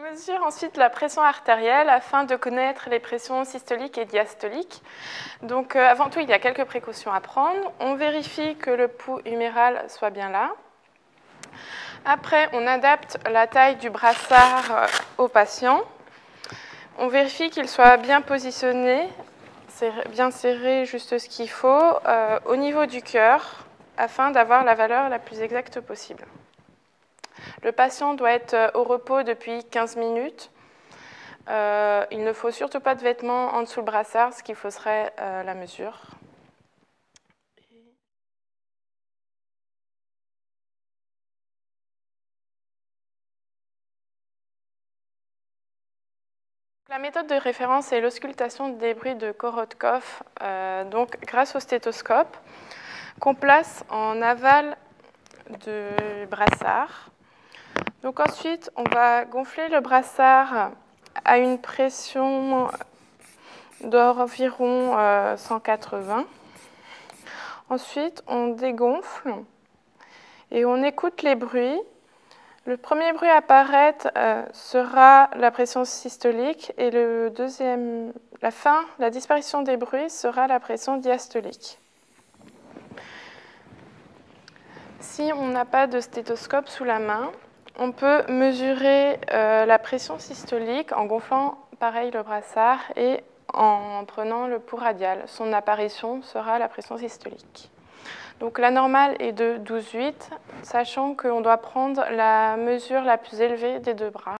On mesure ensuite la pression artérielle afin de connaître les pressions systoliques et diastoliques. Donc avant tout, il y a quelques précautions à prendre. On vérifie que le pouls huméral soit bien là. Après, on adapte la taille du brassard au patient. On vérifie qu'il soit bien positionné, bien serré, juste ce qu'il faut, au niveau du cœur, afin d'avoir la valeur la plus exacte possible. Le patient doit être au repos depuis 15 minutes. Il ne faut surtout pas de vêtements en dessous le brassard, ce qui fausserait la mesure. La méthode de référence est l'auscultation de débris de Korotkov, donc grâce au stéthoscope, qu'on place en aval du brassard. Donc ensuite, on va gonfler le brassard à une pression d'environ 180. Ensuite, on dégonfle et on écoute les bruits. Le premier bruit à apparaître sera la pression systolique et la disparition des bruits sera la pression diastolique. Si on n'a pas de stéthoscope sous la main, on peut mesurer la pression systolique en gonflant pareil le brassard et en prenant le pouls radial. Son apparition sera la pression systolique. Donc la normale est de 12,8, sachant qu'on doit prendre la mesure la plus élevée des deux bras.